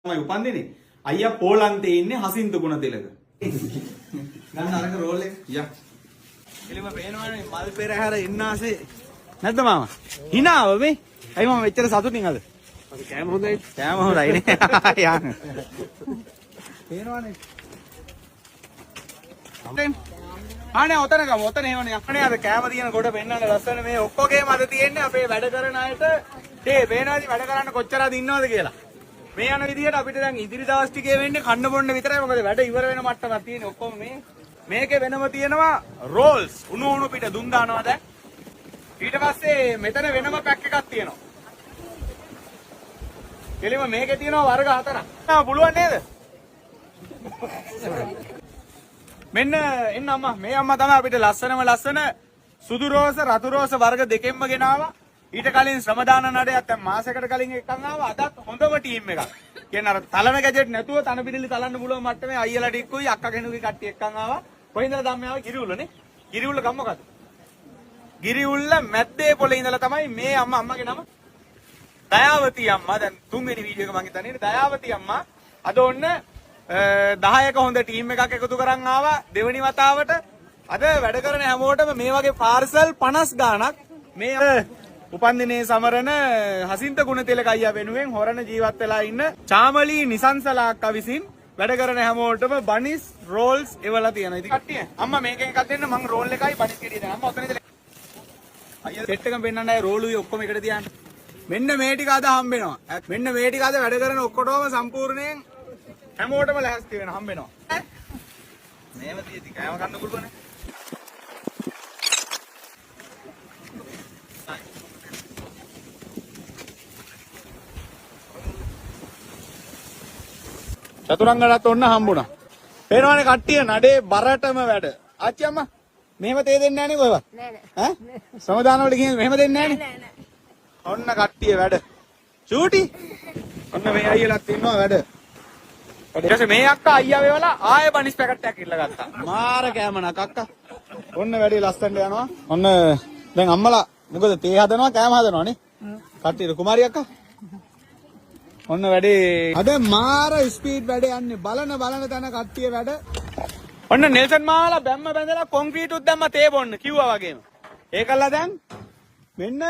තමයි උපන්දිනේ. අයියා පෝලන්තේ ඉන්නේ හසින්ත ගුණතිලක. ගන්න අරක රෝල් එක. යා. එළිම පේනවනේ මල් පෙරහැර ඉන්නාසේ. නැද්ද මාමා? hinaව මේ. අයි මම මෙච්චර සතුටින් අද. අපි කෑම හොඳයි. කෑම හොඳයි නේ. යන්න. පේනවනේ. අනේ ඔතන ගමු. ඔතන එවනේ. අනේ අද කෑම තියෙන කොට පෙන්නන්න ලස්සන මේ ඔක්කොගේම අද තියෙන්නේ අපේ වැඩ කරන අයට. ඒ පේනවාද වැඩ කරන්න කොච්චරද ඉන්නවද කියලා. මේ යන විදිහට අපිට දැන් ඉදිරි දවස් ටිකේ වෙන්නේ කන්න බොන්න විතරයි. මොකද වැඩ ඉවර වෙන මට්ටමක් තියෙන ඔක්කොම මේකේ වෙනම තියෙනවා රෝල්ස්. උණු පිට දුම් දානවා දැන්. ඊට පස්සේ මෙතන වෙනම පැක් එකක් තියෙනවා. කෙලිම මේකේ තියෙනවා වර්ග 4ක්. පුළුවන් නේද? මෙන්න එන්න අම්මා. මේ අම්මා තමයි අපිට ලස්සන සුදු රෝස රතු රෝස වර්ග දෙකෙන්ම ගෙනාවා. ඊට කලින් ශ්‍රමදාන නඩයක් දැන් මාසයකට කලින් එකක් ආවා. අදත් හොඳම ටීම් එකක්. කියන්නේ අර තලන ගැජට් නැතුව තන පිළිලි තලන්න පුළුවන් මට්ටමේ අයියලා ටික්කුයි අක්කා කෙනෙකුගේ කට්ටිය එකක් ආවා. කොහෙන්දලා ධම්ම ආවා? ගිරිඋල්ලනේ. ගිරිඋල්ල ගම මොකද? ගිරිඋල්ල මැද්දේ පොලේ ඉඳලා තමයි මේ අම්මාගේ නම දයාවති අම්මා. දැන් තුන්වෙනි වීඩියෝ එක මම හිතන්නේ දයාවති අම්මා. අද ඔන්න 10ක හොඳ ටීම් එකක් එකතු කරන් ආවා දෙවෙනි වතාවට. අද වැඩ කරන හැමෝටම මේ වගේ පාර්සල් 50 ගාණක් මේ උපන්දිනේ සමරන හසින්ත ගුණතිලක අයියා වෙනුවෙන් හොරණ ජීවත් වෙලා ඉන්න චාමලී නිසංසලා අක්කා විසින් වැඩ කරන හැමෝටම බනිස් රෝල්ස් එවලා තියෙනවා. ඉතින් කට්ටිය අම්මා මේකෙන් එකක් දෙන්න මං රෝල් එකයි බනිස් ගෙඩිය දෙන්න. අම්මා ඔතන ඉඳලා අයියා සෙට් එකම පෙන්නන්නයි රෝලුයි ඔක්කොම එකට තියන්න. මෙන්න මේ ටික අද හම්බෙනවා. මෙන්න මේ ටික අද වැඩ කරන ඔක්කොටම සම්පූර්ණයෙන් හැමෝටම ලෑස්ති වෙන හම්බෙනවා. මේව තියෙදි කෑම ගන්න පුළුවනේ. චතුරංගලත් ඔන්න හම්බුණා. පේනවනේ කට්ටිය නඩේ බරටම වැඩ. ආච්චි අම්මා මෙහෙම තේ දෙන්නේ නැහැ නේ කොහෙවත්. නෑ නෑ. ඈ? සමදාන වලට ගිහින් මෙහෙම දෙන්නේ නැහැ නේ. ඔන්න කට්ටිය වැඩ. චූටි. ඔන්න මේ අයියලාත් ඉන්නවා වැඩ. ඊට පස්සේ මේ අක්කා අයියා වේවලා ආයෙ බනිස් පැකට් එකක් ඉල්ල ගත්තා. මාර කෑමනක් අක්කා. ඔන්න වැඩේ ලස්සනට යනවා. ඔන්න දැන් අම්මලා මොකද තේ හදනවා කෑම හදනවා නේ. කට්ටිය කුමාරි අක්කා. ඔන්න වැඩේ අද මාර ස්පීඩ් වැඩ යන්නේ බලන තැන කට්ටිය වැඩ. ඔන්න නෙල්සන් මාමලා බැම්ම බැඳලා කොන්ක්‍රීට් උත් දැම්ම තේ බොන්න කිව්වා වගේම. ඒකල්ලා දැන් මෙන්න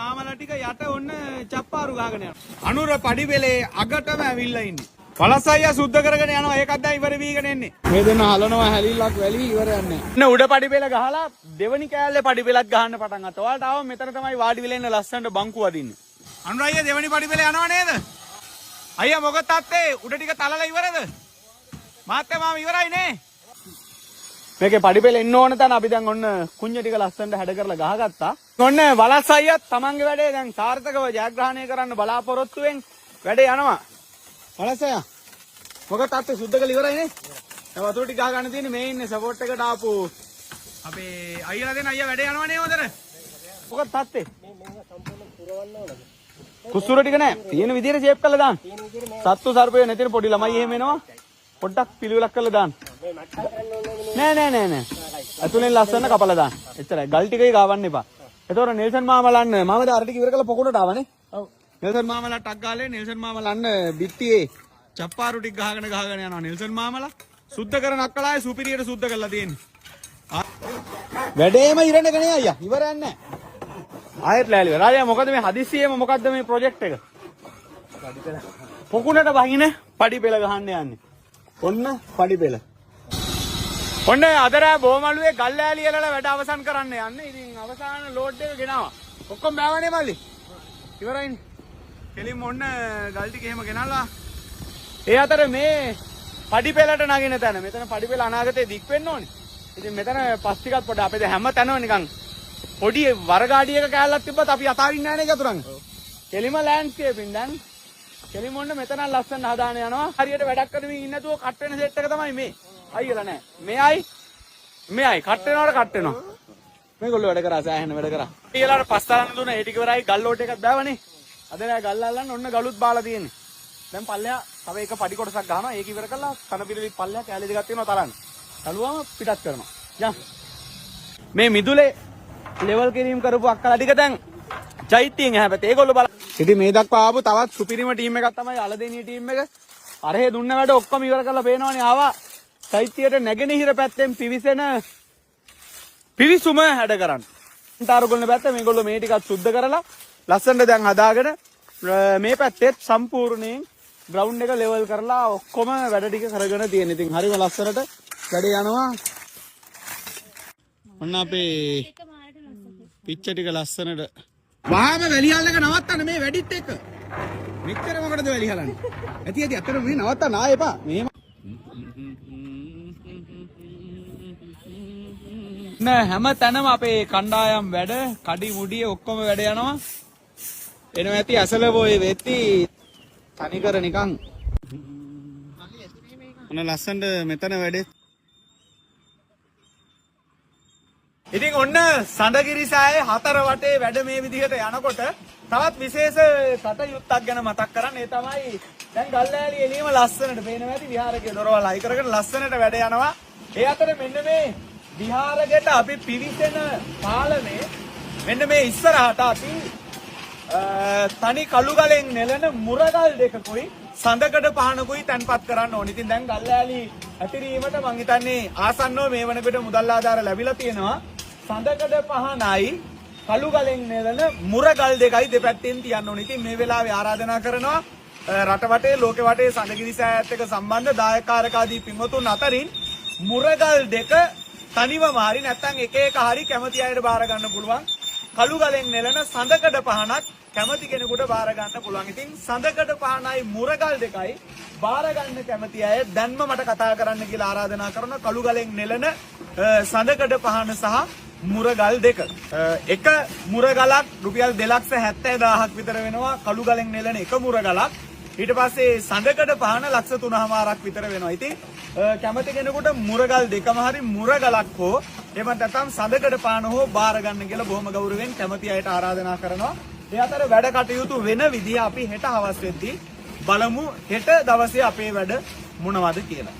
මාමලා ටික යට ඔන්න චප්පාරු ගහගෙන යනවා. අනුර පඩිපෙලේ අගටම ඇවිල්ලා ඉන්නේ. වලස් අයියා සුද්ධ කරගෙන යනවා. ඒකත් දැන් ඉවර වීගෙන එන්නේ. මේ දෙන්න හලනවා හැලිල්ලක් වැලි ඉවර යන්නේ. ඔන්න උඩ පඩිපෙල ගහලා දෙවනි කෑල්ලේ පඩිපෙලක් ගහන්න පටන් ගත්තා. ඔයාලට ආවම මෙතන තමයි වාඩි වෙලා ඉන්න ලස්සනට බංකුව අදින්නේ. අනුර අයියා දෙවනි පඩිපෙල යනවා නේද? අයියා මොකද තාත්තේ උඩ ටික තලලා ඉවරද? මාත්‍යා මාම ඉවරයි නේ. මේකේ පඩිපෙල එන්න ඕන තැන අපි දැන් ඔන්න කුඤ්ඤ ටික ලස්සනට හැඩ කරලා ගහගත්තා. ඔන්න වලස් අයියත් තමන්ගේ වැඩේ දැන් සාර්ථකව ජයග්‍රහණය කරන්න බලාපොරොත්තුෙන් වැඩේ යනවා. වලස් අයියා මොකද තාත්තේ සුද්ධ කරලා ඉවරයි නේ. දැන් වතුර ටික ගහ ගන්න තියෙන්නේ මේ ඉන්නේ සපෝට් එකට ආපු අපේ අයියලා දෙන අයියා වැඩේ යනවා නේ හොඳට. මොකද තාත්තේ කුස්සුර ටික නෑ තියෙන විදිහට ෂේප් කරලා දාන්න. සත්තු සර්පය නැතින පොඩි ළමයි එහෙම එනවා. පොඩ්ඩක් පිළිවෙලක් කරලා දාන්න. නෑ. අතුලෙන් ලස්සන කපලා දාන්න. එච්චරයි. ගල් ටිකේ ගාවන්න එපා. එතකොට නෙල්සන් මාමලන්න මාමද අර ටික ඉවර කරලා පොකුණට ආවනේ. ඔව්. නෙල්සන් මාමලා ටක් ගාලේ නෙල්සන් මාමලන්න බිත්තියේ චප්පාරු ටික ගහගෙන යනවා නෙල්සන් මාමලා. සුද්ධ කරන අක්කලායේ සුපිරියට සුද්ධ කරලා තියෙන්නේ. වැඩේම ඉරණක නේ අයියා. ඉවරයක් නෑ. ආයෙත් ලෑලි වෙලා. රාජයා මොකද මේ හදිස්සියෙම මොකද්ද මේ ප්‍රොජෙක්ට් එක? පොකුණට බහින පඩිපෙළ ගහන්න යන්නේ. ඔන්න පඩිපෙළ. ඔන්න අදරෑ බොමළුවේ ගල් ලෑලි එලලා වැඩ අවසන් කරන්න යන්නේ. ඉතින් අවසාන ලෝඩ් එක ගෙනාවා. ඔක්කොම බෑවනේ මල්ලි. ඉවරයිනේ. කෙලින්ම ඔන්න ගල් ටික එහෙම ගෙනල්ලා. ඒ අතර මේ පඩිපෙළට නගින තැන. මෙතන පඩිපෙළ අනාගතේ දික් වෙන්න ඕනේ. ඉතින් මෙතන පස් ටිකක් පොඩ අපේ දැන් හැම තැනම නිකන් පොඩි වරගාඩියක කෑල්ලක් තිබ්බත් අපි අතාරින්නේ නැහැ නේ චතුරංග. කෙලිම ලෑන්ඩ්ස්කේපින් දැන් කෙලිම ඔන්න මෙතන ලස්සන හදාන යනවා. හරියට වැඩක් කරමින් ඉන්න නැතුව කට් වෙන සෙට් එක තමයි මේ. අයියලා නැහැ. මෙයයි කට් වෙනවා. මේගොල්ලෝ වැඩ කරා සෑහෙන වැඩ කරා. ඊළඟට පස් තරන්න දුන්නා. ඒ ටික ඉවරයි ගල් ලෝඩ් එකක් බෑවනේ. අද නෑ ගල් අල්ලන්න ඔන්න ගලුත් බාලා තියෙන්නේ. දැන් පල්ලෙහා තව එක පඩි කොටසක් ගහනවා. ඒක ඉවර කරලා කන පිළිවිත් පල්ලෙහා කෑලි දෙකක් තියෙනවා තරන්න. තලුවම පිටත් කරනවා. යම්. මේ මිදුලේ ලෙවල් කිරීම කරපු අක්කලා ටික දැන් චෛත්‍යයෙන් එහා පැත්තේ. ඒගොල්ලෝ බලන්න. ඉතින් මේ දක්වා ආපු තවත් සුපිරිම ටීම් එකක් තමයි අලදෙනිය ටීම් එක. අරහේ දුන්න වැඩ ඔක්කොම ඉවර කරලා පේනවනේ ආවා. චෛත්‍යයට නැගෙනහිර පැත්තෙන් පිවිසෙන පිවිසුම හැඩ කරන්න. තාරුගොල්ලේ පැත්ත මේගොල්ලෝ මේ ටිකත් සුද්ධ කරලා ලස්සනට දැන් හදාගෙන මේ පැත්තෙත් සම්පූර්ණයෙන් ග්‍රවුන්ඩ් එක ලෙවල් කරලා ඔක්කොම වැඩ ටික කරගෙන තියෙන. ඉතින් හරිම ලස්සනට වැඩේ යනවා. ඔන්න අපේ පිච්ච ටික ලස්සනට. වහාම වැලිහල්ලක නවත්තන්න මේ වැඩිත් එක්ක. මෙච්චර මොකටද වැලි හලන්නේ? ඇති ඇති අතන මේ නවත්තන්න ආයෙ එපා. මෙහෙම නෑ හැම තැනම අපේ කණ්ඩායම් වැඩ කඩි මුඩිය ඔක්කොම වැඩ යනවා. එනවා ඇති අසල බොයි වෙති තනිකර නිකන්. ඔන්න ලස්සනට මෙතන වැඩේ. ඉතින් ඔන්න සඳගිරිසෑයේ හතර වටේ වැඩ මේ විදිහට යනකොට තවත් විශේෂ කටයුත්තක් ගැන මතක් කරන්න. ඒ තමයි දැන් ගල්ලෑලි එළියම ලස්සනට පේනවා ඇති විහාරකේ දොරවල් අයි කරගෙන ලස්සනට වැඩ යනවා. ඒ අතර මෙන්න මේ විහාරයට අපි පිවිසෙන පාලනේ මෙන්න මේ ඉස්සරහට අපි තනි කළු ගලෙන් නෙලන මුරගල් දෙකකුයි සඳකඩ පහනකුයි තැන්පත් කරන්න ඕනේ. ඉතින් දැන් ගල්ලෑලි ඇතිරීමට මං හිතන්නේ ආසන්නව මේ වන විට මුදල් ආධාර ලැබිලා තියෙනවා. සඳකඩ පහනයි කළු ගලෙන් නෙලන මුරගල් දෙකයි දෙපැත්තෙන් තියන්න ඕනේ. ඉතින් මේ වෙලාවේ ආරාධනා කරනවා රට වටේ ලෝකෙ වටේ සඳගිරිසෑයත් එක්ක සම්බන්ධ දායකකාරකාදී පින්වතුන් අතරින් මුරගල් දෙක තනිවම හරි නැත්නම් එක එක හරි කැමති අයට බාර ගන්න පුළුවන්. කළු ගලෙන් නෙලන සඳකඩ පහනක් කැමති කෙනෙකුට බාර ගන්න පුළුවන්. ඉතින් සඳකඩ පහනයි මුරගල් දෙකයි බාර ගන්න කැමති අය දැන්ම මට කතා කරන්න කියලා ආරාධනා කරනවා. කළු ගලෙන් නෙලන සඳකඩ පහන සහ මුරගල් දෙක. එක මුරගලක් රුපියල් 2,70,000ක් විතර වෙනවා. කළු ගලෙන් නෙලන එක මුරගලක්. ඊට පස්සේ සඳකඩ පහන 3,00,000ක් විතර වෙනවා. ඉතින් කැමති කෙනෙකුට මුරගල් දෙකම හරි මුරගලක් හෝ එහෙම නැත්නම් සඳකඩ පහන හෝ බාර ගන්න කියලා බොහොම ගෞරවයෙන් කැමති අයට ආරාධනා කරනවා. ඒ අතර වැඩ කටයුතු වෙන විදිහ අපි හෙට හවස් වෙද්දී බලමු හෙට දවසේ අපේ වැඩ මොනවද කියලා.